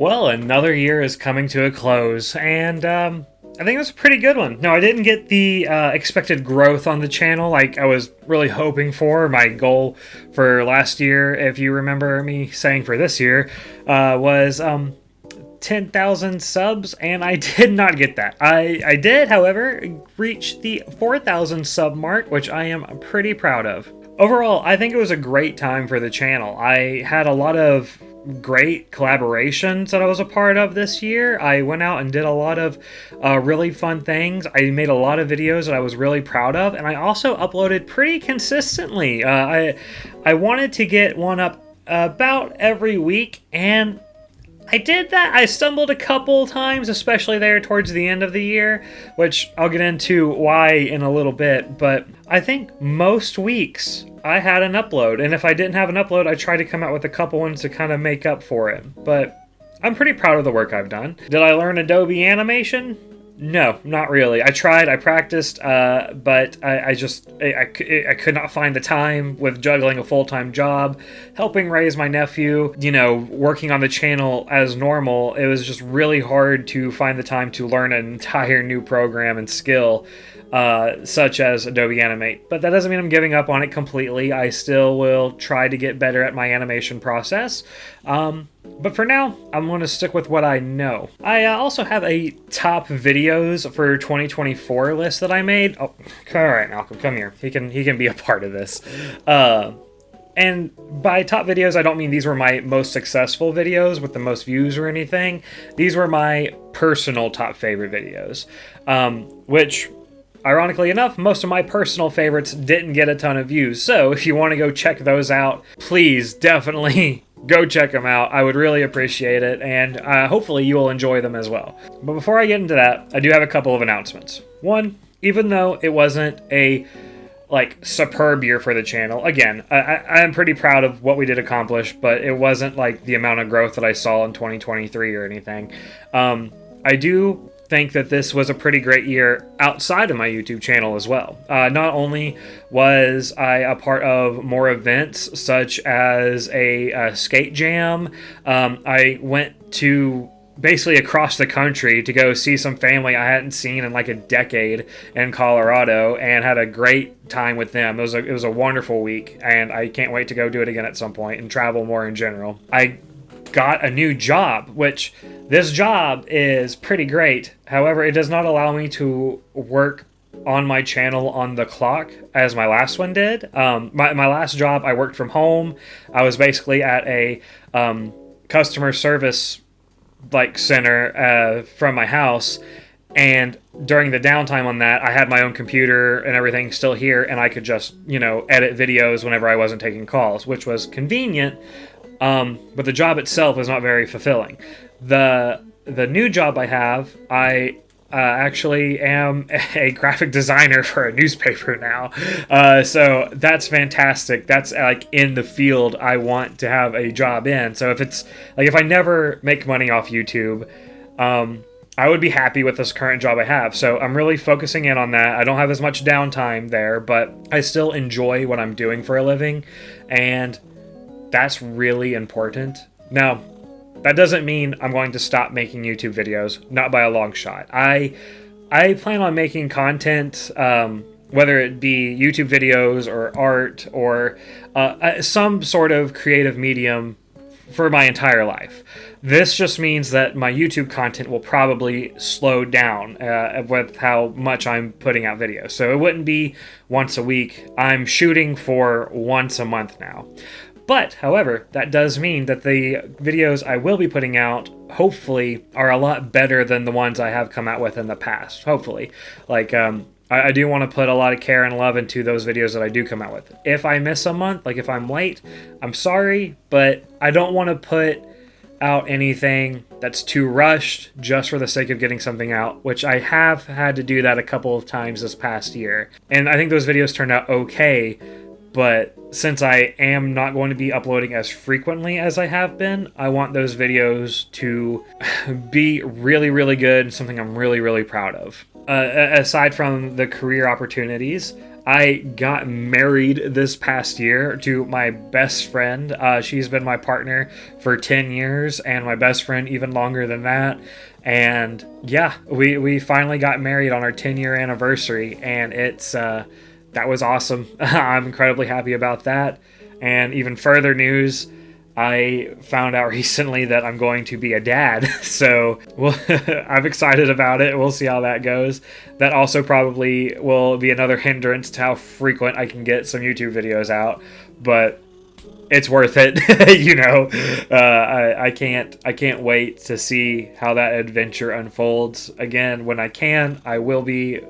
Well, another year is coming to a close, and I think it was a pretty good one. No, I didn't get the expected growth on the channel like I was really hoping for. My goal for last year, if you remember me saying for this year, was 10,000 subs, and I did not get that. I did, however, reach the 4,000 sub mark, which I am pretty proud of. Overall, I think it was a great time for the channel. I had a lot of great collaborations that I was a part of this year. I went out and did a lot of really fun things. I made a lot of videos that I was really proud of, and I also uploaded pretty consistently. I wanted to get one up about every week, and I did that. I stumbled a couple times, especially there towards the end of the year, which I'll get into why in a little bit, but I think most weeks I had an upload, and if I didn't have an upload, I tried to come out with a couple ones to kind of make up for it, but I'm pretty proud of the work I've done. Did I learn Adobe animation? No, not really. I tried, I practiced, but I could not find the time with juggling a full-time job, helping raise my nephew, working on the channel as normal. It was just really hard to find the time to learn an entire new program and skill, such as Adobe Animate. But that doesn't mean I'm giving up on it completely. I still will try to get better at my animation process. But for now, I'm going to stick with what I know. I also have a top videos for 2024 list that I made. Oh, all right, Malcolm, come here. He can be a part of this. And by top videos, I don't mean these were my most successful videos with the most views or anything. These were my personal top favorite videos, which, ironically enough, most of my personal favorites didn't get a ton of views. So if you want to go check those out, please definitely go check them out. I would really appreciate it, and hopefully you will enjoy them as well. But before I get into that, I do have a couple of announcements. One, even though it wasn't a superb year for the channel, again, I am pretty proud of what we did accomplish, but it wasn't like the amount of growth that I saw in 2023 or anything. I do think that this was a pretty great year outside of my YouTube channel as well. Not only was I a part of more events such as a skate jam, I went to basically across the country to go see some family I hadn't seen in like a decade in Colorado, and had a great time with them. It was a wonderful week, and I can't wait to go do it again at some point and travel more in general. I got a new job, which this job is pretty great. However, it does not allow me to work on my channel on the clock as my last one did. My last job, I worked from home. I was basically at a customer service center from my house, and during the downtime on that, I had my own computer and everything still here, and I could just edit videos whenever I wasn't taking calls, which was convenient. But the job itself is not very fulfilling. The new job I have, I actually am a graphic designer for a newspaper now. So that's fantastic. That's in the field I want to have a job in. So if I never make money off YouTube, I would be happy with this current job I have. So I'm really focusing in on that. I don't have as much downtime there, but I still enjoy what I'm doing for a living, and that's really important. Now, that doesn't mean I'm going to stop making YouTube videos, not by a long shot. I plan on making content, whether it be YouTube videos or art or some sort of creative medium, for my entire life. This just means that my YouTube content will probably slow down with how much I'm putting out videos. So it wouldn't be once a week. I'm shooting for once a month now. But, however, that does mean that the videos I will be putting out, hopefully, are a lot better than the ones I have come out with in the past. Hopefully. I do want to put a lot of care and love into those videos that I do come out with. If I miss a month, if I'm late, I'm sorry, but I don't want to put out anything that's too rushed just for the sake of getting something out, which I have had to do that a couple of times this past year. And I think those videos turned out okay, but since I am not going to be uploading as frequently as I have been, I want those videos to be really, really good and something I'm really, really proud of. Aside from the career opportunities, I got married this past year to my best friend. She's been my partner for 10 years and my best friend even longer than that. And yeah, we finally got married on our 10-year anniversary, and it's that was awesome. I'm incredibly happy about that. And even further news, I found out recently that I'm going to be a dad, so I'm excited about it. We'll see how that goes. That also probably will be another hindrance to how frequent I can get some YouTube videos out, but it's worth it. I can't wait to see how that adventure unfolds. Again, when I can, I will be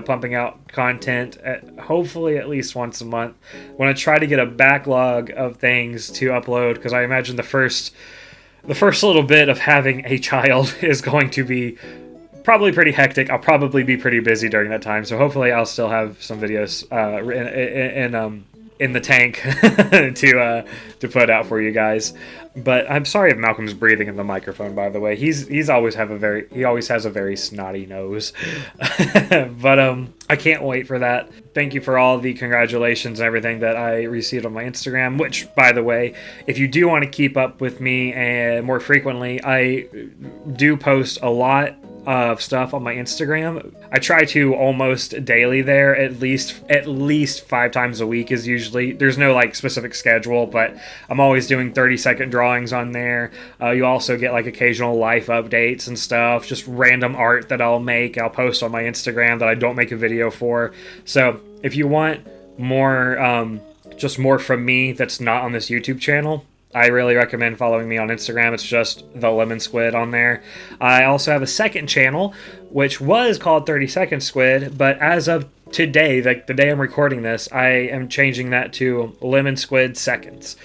pumping out content hopefully at least once a month. I want to try to get a backlog of things to upload, because I imagine the first little bit of having a child is going to be probably pretty hectic. I'll probably be pretty busy during that time, so hopefully I'll still have some videos in the tank to put out for you guys. But I'm sorry if Malcolm's breathing in the microphone, by the way. He always has a very snotty nose. But I can't wait for that. Thank you for all the congratulations and everything that I received on my Instagram, which, by the way, if you do want to keep up with me more frequently, I do post a lot of stuff on my Instagram. I try to almost daily there, at least 5 times a week is usually. There's no like specific schedule, but I'm always doing 30-second drawings on there. You also get like occasional life updates and stuff, just random art that I'll post on my Instagram that I don't make a video for. So if you want more, just more from me that's not on this YouTube channel, I really recommend following me on Instagram. It's just the Lemon Squid on there. I also have a second channel, which was called 30 Second Squid, but as of today, like the day I'm recording this, I am changing that to Lemon Squid Seconds.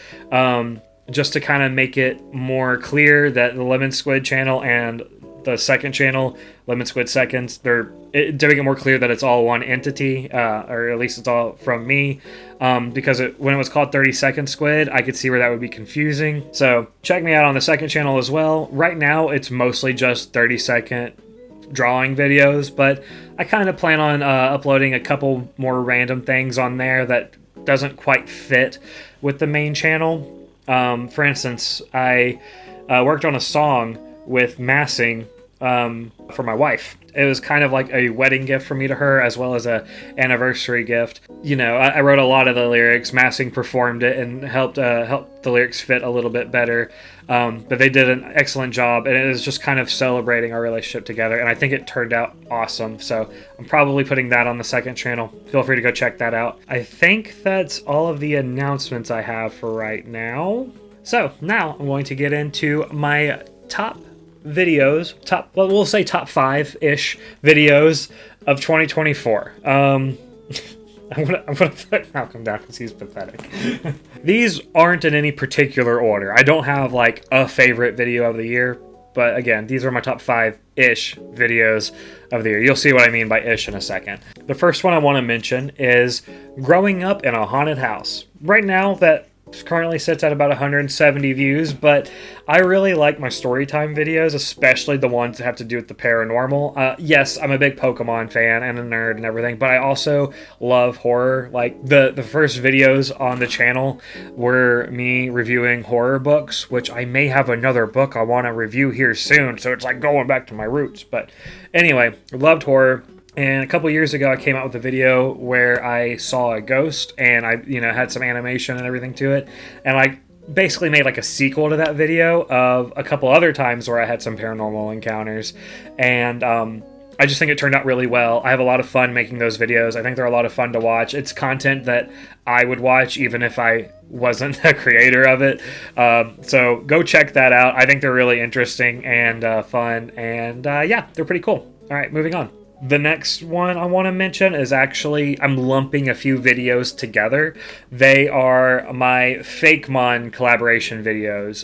Just to kind of make it more clear that the Lemon Squid channel and the second channel, Lemon Squid Seconds, to make it more clear that it's all one entity, or at least it's all from me, because when it was called 30 Second Squid, I could see where that would be confusing. So check me out on the second channel as well. Right now, it's mostly just 30-second drawing videos, but I kind of plan on uploading a couple more random things on there that doesn't quite fit with the main channel. For instance, I worked on a song with Massing for my wife. It was kind of like a wedding gift for me to her, as well as a anniversary gift. I wrote a lot of the lyrics. Massing performed it and helped the lyrics fit a little bit better. But they did an excellent job, and it was just kind of celebrating our relationship together. And I think it turned out awesome. So I'm probably putting that on the second channel. Feel free to go check that out. I think that's all of the announcements I have for right now. So now I'm going to get into my top videos, we'll say top 5-ish videos of 2024. I'm gonna put Malcolm down because he's pathetic. These aren't in any particular order. I don't have like a favorite video of the year, but again, these are my top 5-ish videos of the year. You'll see what I mean by ish in a second. The first one I want to mention is growing up in a haunted house. Right now, that currently sits at about 170 views, but I really like my storytime videos, especially the ones that have to do with the paranormal. Yes, I'm a big Pokemon fan and a nerd and everything, but I also love horror. Like the first videos on the channel were me reviewing horror books, which I may have another book I want to review here soon, so it's like going back to my roots. But anyway, loved horror. And a couple years ago, I came out with a video where I saw a ghost, and I, had some animation and everything to it, and I basically made like a sequel to that video of a couple other times where I had some paranormal encounters, and I just think it turned out really well. I have a lot of fun making those videos. I think they're a lot of fun to watch. It's content that I would watch even if I wasn't the creator of it. So go check that out. I think they're really interesting and fun, and yeah, they're pretty cool. All right, moving on. The next one I want to mention is actually, I'm lumping a few videos together. They are my Fakemon collaboration videos.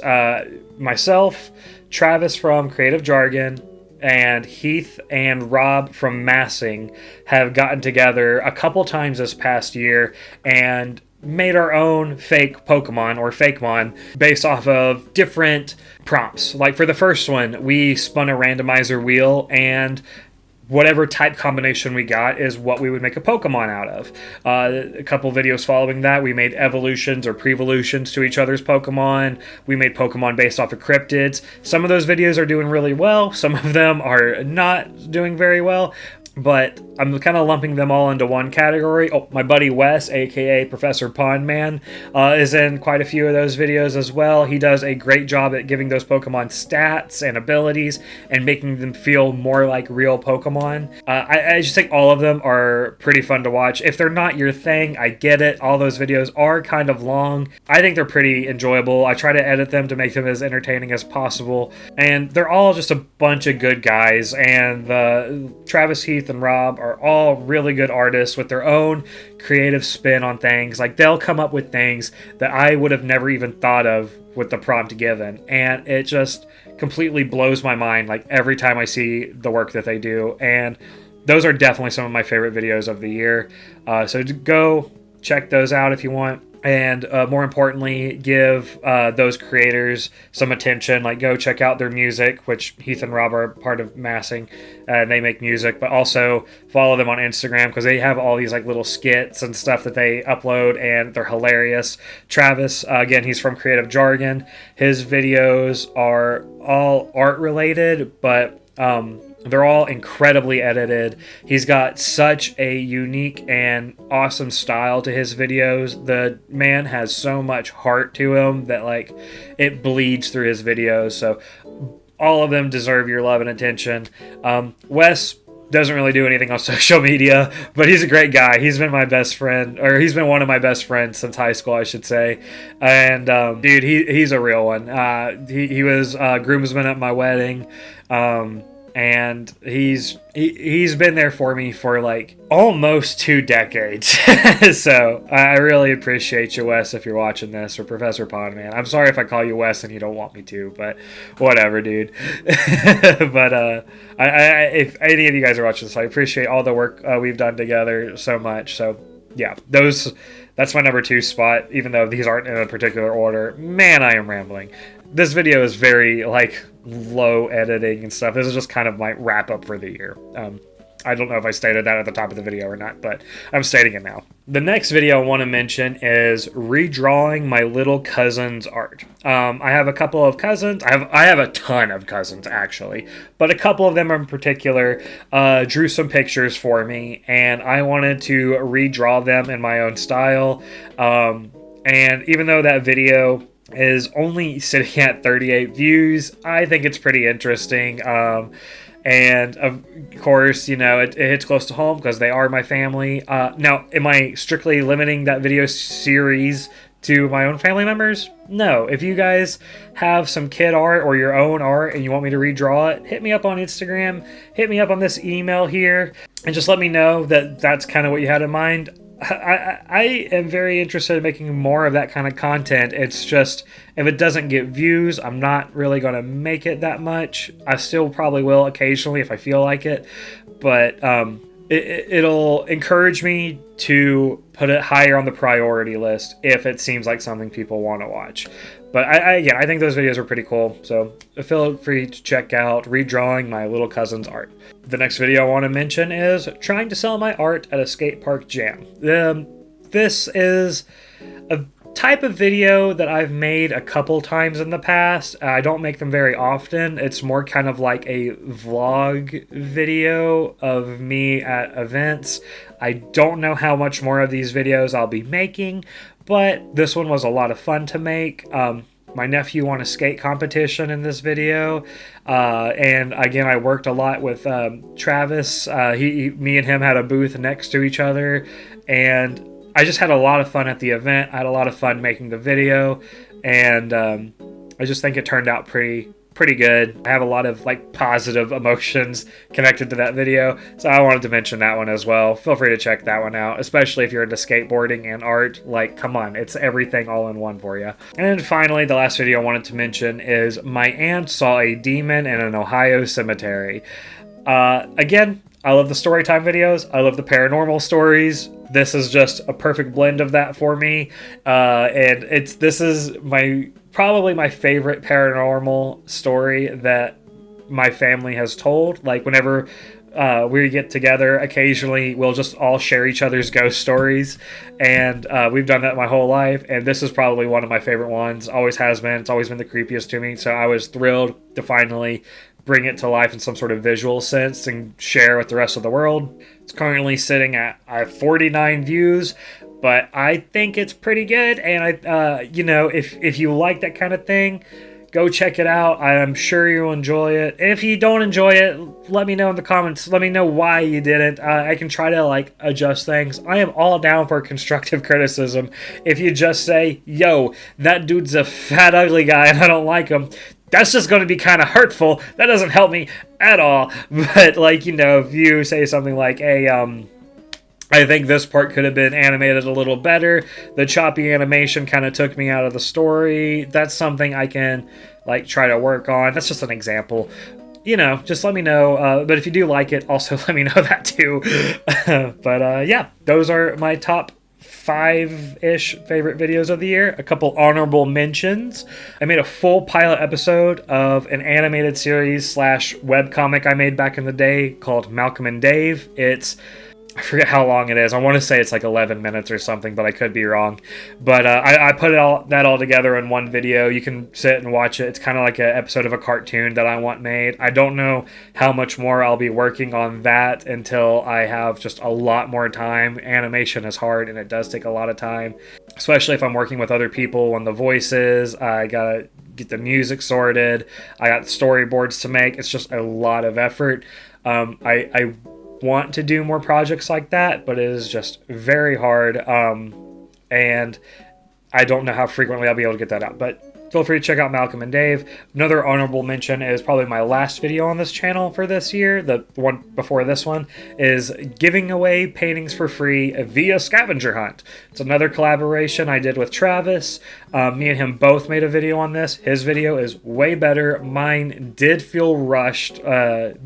Myself, Travis from Creative Jargon, and Heath and Rob from Massing have gotten together a couple times this past year and made our own fake Pokemon or Fakemon based off of different prompts. Like for the first one, we spun a randomizer wheel and whatever type combination we got is what we would make a Pokemon out of. A couple videos following that, we made evolutions or pre-evolutions to each other's Pokemon. We made Pokemon based off of cryptids. Some of those videos are doing really well. Some of them are not doing very well. But I'm kind of lumping them all into one category. Oh, my buddy Wes, aka Professor Pondman, is in quite a few of those videos as well. He does a great job at giving those Pokemon stats and abilities and making them feel more like real Pokemon. I just think all of them are pretty fun to watch. If they're not your thing, I get it. All those videos are kind of long. I think they're pretty enjoyable. I try to edit them to make them as entertaining as possible. And they're all just a bunch of good guys. And Travis, Heath, and Rob are all really good artists with their own creative spin on things. Like, they'll come up with things that I would have never even thought of with the prompt given, and it just completely blows my mind, like, every time I see the work that they do. And those are definitely some of my favorite videos of the year, so go check those out if you want. And more importantly, give those creators some attention. Like, go check out their music, which Heath and Rob are part of Massing, and they make music. But also follow them on Instagram, because they have all these like little skits and stuff that they upload, and they're hilarious. Travis, again, he's from Creative Jargon. His videos are all art related, but they're all incredibly edited. He's got such a unique and awesome style to his videos. The man has so much heart to him that, like, it bleeds through his videos. So all of them deserve your love and attention. Wes doesn't really do anything on social media, but he's a great guy. He's been my best friend, or he's been one of my best friends since high school, I should say. And dude, he's a real one. He was groomsman at my wedding. And he's been there for me for like almost 2 decades. So I really appreciate you, Wes, if you're watching this, or Professor Pondman. I'm sorry if I call you Wes and you don't want me to, but whatever, dude. But if any of you guys are watching this, I appreciate all the work we've done together so much. So yeah, that's my number 2 spot, even though these aren't in a particular order. Man, I am rambling. This video is very, like, low editing and stuff. This is just kind of my wrap up for the year. I don't know if I stated that at the top of the video or not, but I'm stating it now. The next video I want to mention is redrawing my little cousin's art. I have a couple of cousins. I have a ton of cousins, actually, but a couple of them in particular drew some pictures for me, and I wanted to redraw them in my own style. And even though that video is only sitting at 38 views, I think it's pretty interesting. And of course, you know, it hits close to home because they are my family. Now, am I strictly limiting that video series to my own family members? No. If you guys have some kid art or your own art and you want me to redraw it, hit me up on Instagram, hit me up on this email here, and just let me know that that's kind of what you had in mind. I am very interested in making more of that kind of content. It's just, if it doesn't get views, I'm not really going to make it that much. I still probably will occasionally if I feel like it, but it'll encourage me to put it higher on the priority list if it seems like something people want to watch. But again, I think those videos are pretty cool, so feel free to check out redrawing my little cousin's art. The next video I want to mention is trying to sell my art at a skate park jam. This is a type of video that I've made a couple times in the past. I don't make them very often. It's more kind of like a vlog video of me at events. I don't know how much more of these videos I'll be making, but this one was a lot of fun to make. My nephew won a skate competition in this video, and again, I worked a lot with Travis. Me and him had a booth next to each other, and I just had a lot of fun at the event. I had a lot of fun making the video, and I just think it turned out pretty good. I have a lot of like positive emotions connected to that video, so I wanted to mention that one as well. Feel free to check that one out, especially if you're into skateboarding and art. Like, come on, it's everything all in one for you. And finally, the last video I wanted to mention is my aunt saw a demon in an Ohio cemetery. Again, I love the storytime videos. I love the paranormal stories. This is just a perfect blend of that for me. And this is probably my favorite paranormal story that my family has told. Like, whenever we get together occasionally. We'll just all share each other's ghost stories, and we've done that my whole life, and this is probably one of my favorite ones. Always has been. It's always been the creepiest to me, so I was thrilled to finally bring it to life in some sort of visual sense and share with the rest of the world. It's currently sitting at 49 views, but I think it's pretty good, and if you like that kind of thing, go check it out. I'm sure you'll enjoy it. If you don't enjoy it, let me know in the comments. Let me know why you didn't. I can try to adjust things. I am all down for constructive criticism. If you just say, yo, that dude's a fat ugly guy and I don't like him, that's just going to be kind of hurtful. That doesn't help me at all. But if you say something like, hey, I think this part could have been animated a little better. The choppy animation kind of took me out of the story. That's something I can try to work on. That's just an example. Just let me know. But if you do like it, also let me know that too. But yeah, those are my top 5-ish favorite videos of the year. A couple honorable mentions. I made a full pilot episode of an animated series / webcomic I made back in the day called Malcolm and Dave. I forget how long it is. I want to say it's 11 minutes or something, but I could be wrong. But I put that all together in one video. You can sit and watch it. It's kind of like an episode of a cartoon that I want made. I don't know how much more I'll be working on that until I have just a lot more time. Animation is hard, and it does take a lot of time, especially if I'm working with other people on the voices. I gotta get the music sorted. I got storyboards to make. It's just a lot of effort. I want to do more projects like that, but it is just very hard, and I don't know how frequently I'll be able to get that out, but feel free to check out Malcolm and Dave. Another honorable mention is probably my last video on this channel for this year. The one before this one is giving away paintings for free via scavenger hunt. It's another collaboration I did with Travis. Me and him both made a video on this. His video is way better. Mine did feel rushed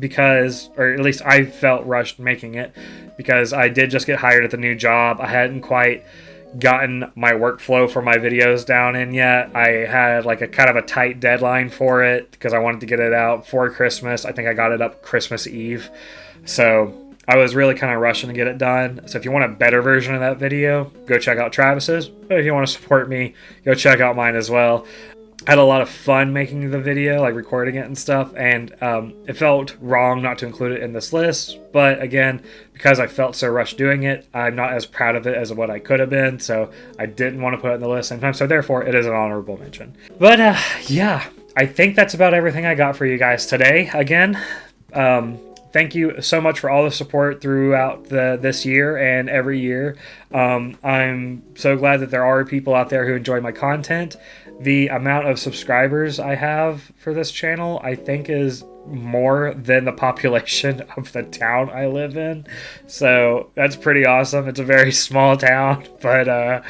because, or at least I felt rushed making it, because I did just get hired at the new job. I hadn't quite gotten my workflow for my videos down in yet. I had a kind of a tight deadline for it because I wanted to get it out for Christmas. I think I got it up Christmas Eve, so I was really kind of rushing to get it done. So if you want a better version of that video, go check out Travis's, but if you want to support me, go check out mine as well. I had a lot of fun making the video, recording it and stuff, and it felt wrong not to include it in this list, but again, because I felt so rushed doing it, I'm not as proud of it as what I could have been, so I didn't want to put it in the list sometimes, so therefore it is an honorable mention. But yeah, I think that's about everything I got for you guys today. Again, thank you so much for all the support throughout this year and every year. I'm so glad that there are people out there who enjoy my content. The amount of subscribers I have for this channel, I think, is more than the population of the town I live in. So that's pretty awesome. It's a very small town, but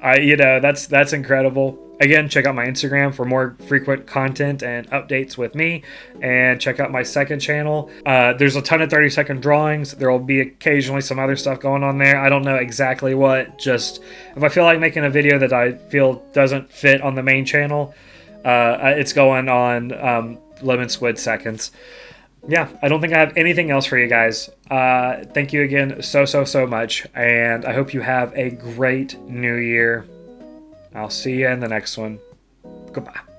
that's incredible. Again, check out my Instagram for more frequent content and updates with me, and check out my second channel. There's a ton of 30-second drawings. There will be occasionally some other stuff going on there. I don't know exactly what. Just if I feel like making a video that I feel doesn't fit on the main channel, it's going on Lemon Squid Seconds. Yeah, I don't think I have anything else for you guys. Thank you again so much, and I hope you have a great new year. I'll see you in the next one. Goodbye.